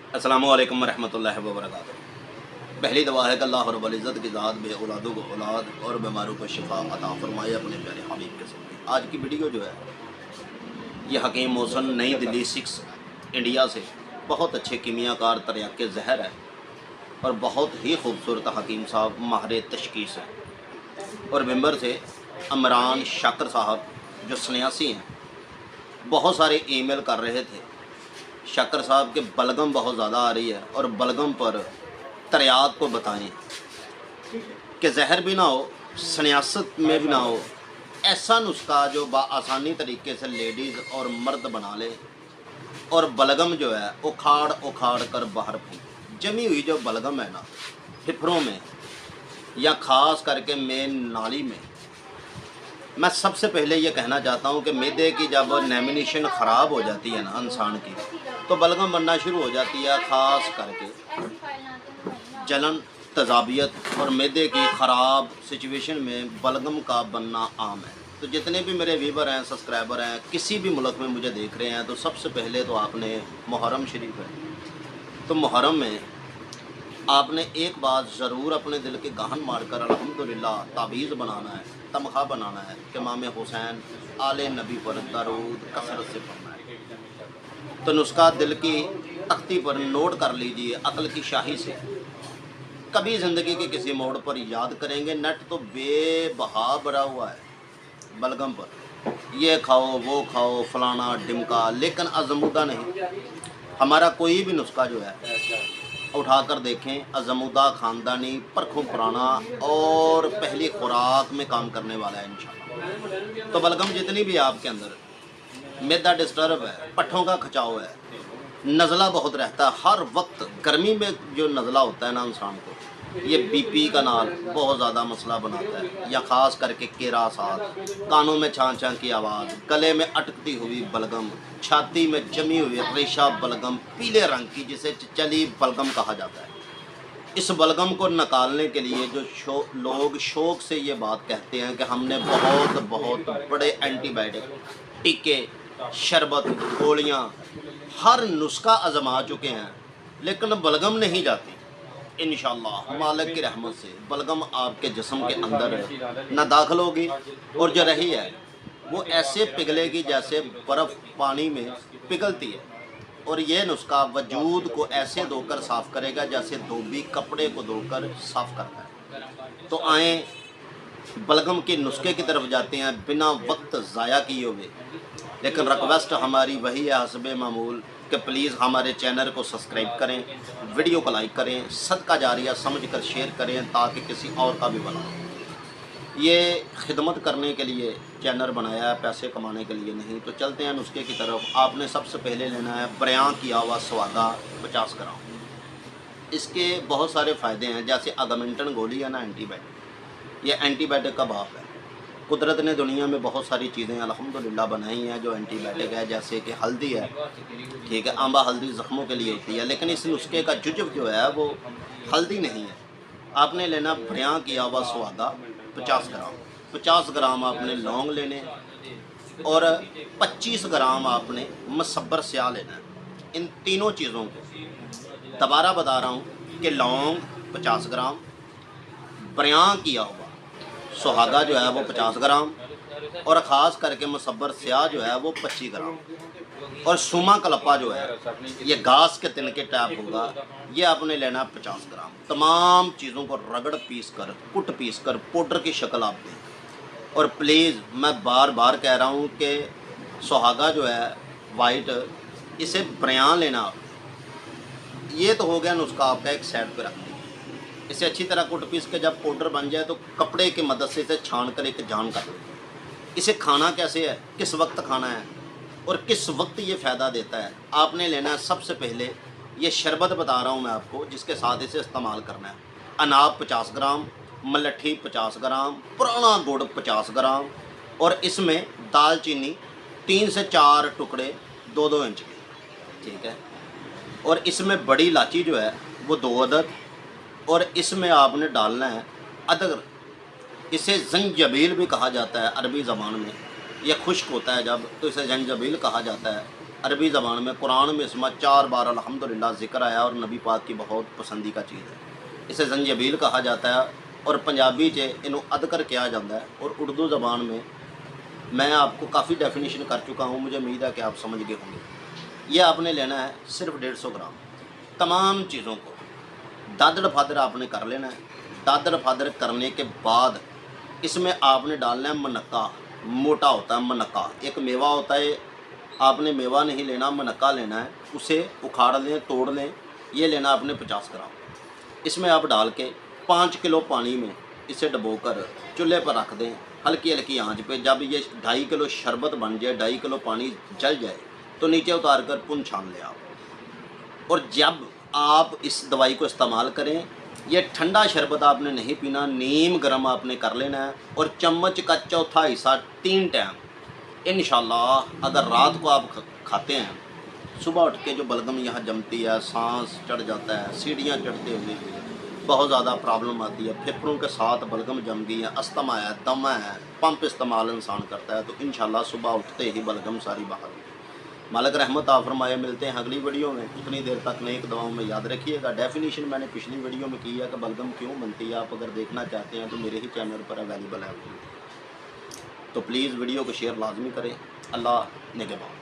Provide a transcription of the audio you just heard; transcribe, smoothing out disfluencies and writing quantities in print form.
अस्सलामु अलैकुम रहमतुल्लाहि व बरकातुहू। पहली दुआ है कि अल्लाह रब्बुल इज़्ज़त की ज़ात बे औलादों को औलाद और बीमारों को शिफा अता फरमाए अपने प्यारे हबीब के सदक़े। आज की वीडियो जो है ये हकीम मोहसिन नई दिल्ली 6 इंडिया से बहुत अच्छे कीमियाकार तरियाके ज़हर है और बहुत ही खूबसूरत हकीम साहब माहिर तशख़ीस है। और मेंबर से इमरान शाकिर साहब जो सन्यासी हैं, बहुत सारे ईमेल कर रहे थे शाकिर साहब के बलगम बहुत ज़्यादा आ रही है और बलगम पर तरियाक को बताएं कि जहर भी ना हो, सन्यासत में भी ना हो, ऐसा नुस्खा जो आसानी तरीके से लेडीज़ और मर्द बना ले और बलगम जो है उखाड़ उखाड़ कर बाहर फेंक। जमी हुई जो बलगम है ना फेफड़ों में या ख़ास करके मेन नाली में, मैं सबसे पहले ये कहना चाहता हूँ कि मैदे की जब नैमिनेशन ख़राब हो जाती है ना इंसान की, तो बलगम बनना शुरू हो जाती है। ख़ास करके जलन, तेज़ाबियत और मैदे की ख़राब सिचुएशन में बलगम का बनना आम है। तो जितने भी मेरे व्यूवर हैं, सब्सक्राइबर हैं, किसी भी मुल्क में मुझे देख रहे हैं, तो सबसे पहले तो आपने मुहर्रम शरीफ है, तो मुहर्रम में आपने एक बात ज़रूर अपने दिल के गहन मारकर अल्हम्दुलिल्लाह ताबीज़ बनाना है, तमखा बनाना है कि इमाम हुसैन आले नबी पर दरूद कसरत से पढ़ना है। तो नुस्खा दिल की तख्ती पर नोट कर लीजिए, अक्ल की शाही से कभी ज़िंदगी के किसी मोड़ पर याद करेंगे। नेट तो बेबहा भरा हुआ है बलगम पर, ये खाओ वो खाओ फलाना डिमका, लेकिन अज़मुदा नहीं। हमारा कोई भी नुस्खा जो है उठा कर देखें, अज़मुदा ख़ानदानी परखों पुराना और पहली खुराक में काम करने वाला है इंशाअल्लाह। तो बलगम जितनी भी आपके अंदर मैदा डिस्टर्ब है, पट्ठों का खिंचाव है, नज़ला बहुत रहता है हर वक्त, गर्मी में जो नज़ला होता है ना इंसान को, ये बीपी का नाल बहुत ज़्यादा मसला बनाता है, या ख़ास करके केरासात, कानों में छां छां की आवाज़, गले में अटकती हुई बलगम, छाती में जमी हुई रेशा बलगम पीले रंग की, जिसे चली बलगम कहा जाता है। इस बलगम को निकालने के लिए जो लोग शौक़ से ये बात कहते हैं कि हमने बहुत बहुत बड़े एंटीबायोटिक, टीके, शरबत, गोलियाँ, हर नुस्खा आजमा चुके हैं, लेकिन बलगम नहीं जाती। इंशाअल्लाह मालिक की रहमत से बलगम आपके जिस्म के अंदर न दाखिल होगी और जो रही है वो ऐसे पिघलेगी जैसे बर्फ़ पानी में पिघलती है। और ये नुस्खा वजूद को ऐसे धोकर साफ़ करेगा जैसे धोबी कपड़े को धोकर साफ़ करता है। तो आएँ बलगम के नुस्खे की तरफ जाते हैं बिना वक्त ज़ाया किए हुए। लेकिन रिक्वेस्ट हमारी वही है हस्बे मामूल कि प्लीज़ हमारे चैनल को सब्सक्राइब करें, वीडियो को लाइक करें, सदका जारिया समझकर शेयर करें ताकि किसी और का भी भला हो। ये खिदमत करने के लिए चैनल बनाया है, पैसे कमाने के लिए नहीं। तो चलते हैं नुस्खे की तरफ। आपने सबसे पहले लेना है बरयां किया हुआ स्वादा 50 ग्राम। इसके बहुत सारे फ़ायदे हैं, जैसे अगमेंटन गोली है ना एंटीबायोटिक, ये एंटीबायोटिक का बाप है। कुदरत ने दुनिया में बहुत सारी चीज़ें अल्हम्दुलिल्लाह बनाई हैं जो एंटीबायोटिक है, जैसे कि हल्दी है, ठीक है, आंबा हल्दी ज़ख्मों के लिए होती है, लेकिन इस नुस्खे का जुज़्व जो है वो हल्दी नहीं है। आपने लेना बरयां किया हुआ स्वादा 50 ग्राम, 50 ग्राम आपने लौंग लेने और 25 ग्राम आपने मसब्बर स्याह लेना है। इन तीनों चीज़ों को दोबारा बता रहा हूँ कि लौंग 50 ग्राम, बरयां किया हुआ सुहागा जो है वो 50 ग्राम और ख़ास करके मसब्बर स्याह जो है वो 25 ग्राम, और सुमा कलपा जो है ये घास के तिनके टाइप होगा, ये आपने लेना 50 ग्राम। तमाम चीज़ों को रगड़ पीस कर, कुट पीस कर पाउडर की शक्ल आप दें। और प्लीज़ मैं बार बार कह रहा हूँ कि सुहागा जो है वाइट, इसे बरयां लेना। ये तो हो गया नुस्खा आपका, एक साइड पर रख दें। इसे अच्छी तरह कुट पीस के जब पाउडर बन जाए तो कपड़े की मदद से इसे छान कर एक जान कर लें। इसे खाना कैसे है, किस वक्त खाना है और किस वक्त ये फ़ायदा देता है, आपने लेना है सबसे पहले ये शरबत बता रहा हूँ मैं आपको, जिसके साथ इसे इस्तेमाल करना है। अनाब 50 ग्राम, मलट्ठी 50 ग्राम, पुराना गुड़ 50 ग्राम, और इसमें दालचीनी 3 से 4 टुकड़े 2-2 इंच के, ठीक है। और इसमें बड़ी इलायची जो है वो 2 अदद, और इसमें आपने डालना है अदरक। इसे जंजबील भी कहा जाता है अरबी ज़बान में, यह खुश्क होता है जब, तो इसे जंजबील कहा जाता है। عربی زبان میں قرآن میں اسما 4 بار الحمدللہ ذکر آیا اور نبی پاک کی بہت پسندیدہ چیز ہے. اسے زنجبیل کہا جاتا ہے اور پنجابی انہوں ادکر کیا جاتا ہے. اور اردو زبان میں آپ کو کافی ڈیفینیشن کر چکا ہوں, مجھے امید ہے کہ آپ سمجھ گئے ہوں گے. یہ آپ نے لینا ہے صرف 150 گرام. تمام چیزوں کو دادڑ پھادر آپ نے کر لینا ہے. دادڑ پھادر کرنے کے بعد اس میں آپ نے ڈالنا ہے منقع. موٹا ہوتا ہے منقع, ایک میوہ ہوتا ہے, آپ نے میوہ نہیں لینا, منقع لینا ہے. اسے اکھاڑ لیں, توڑ لیں. یہ لینا آپ نے 50 گرام. اس میں آپ ڈال کے 5 کلو پانی میں اسے ڈبو کر چولہے پر رکھ دیں ہلکی ہلکی آنچ پہ. جب یہ 2.5 کلو شربت بن جائے, 2.5 کلو پانی جل جائے تو نیچے اتار کر پن چھان لیں آپ. اور جب آپ اس دوائی کو استعمال کریں, یہ ٹھنڈا شربت آپ نے نہیں پینا, نیم گرم آپ نے کر لینا ہے. اور چمچ کا چوتھا حصہ 3 ٹائم انشاءاللہ اگر رات کو آپ کھاتے ہیں, صبح اٹھ کے جو بلغم یہاں جمتی ہے, سانس چڑھ جاتا ہے, سیڑھیاں چڑھتے ہوئے بہت زیادہ پرابلم آتی ہے, پھیپھڑوں کے ساتھ بلغم جم گئی ہے, استما ہے, دمہ ہے, پمپ استعمال انسان کرتا ہے, تو انشاءاللہ صبح اٹھتے ہی بلغم ساری باہر ہوگی. مالک رحمت آپ فرمائے. ملتے ہیں اگلی ویڈیو میں. اتنی دیر تک نیک دعاؤں میں یاد رکھیے گا. ڈیفینیشن میں نے پچھلی ویڈیو میں کی ہے کہ بلغم کیوں بنتی ہے, آپ اگر دیکھنا چاہتے ہیں تو میرے ہی چینل پر اویلیبل ہے. تو پلیز ویڈیو کو شیئر لازمی کریں. اللہ نگہبان.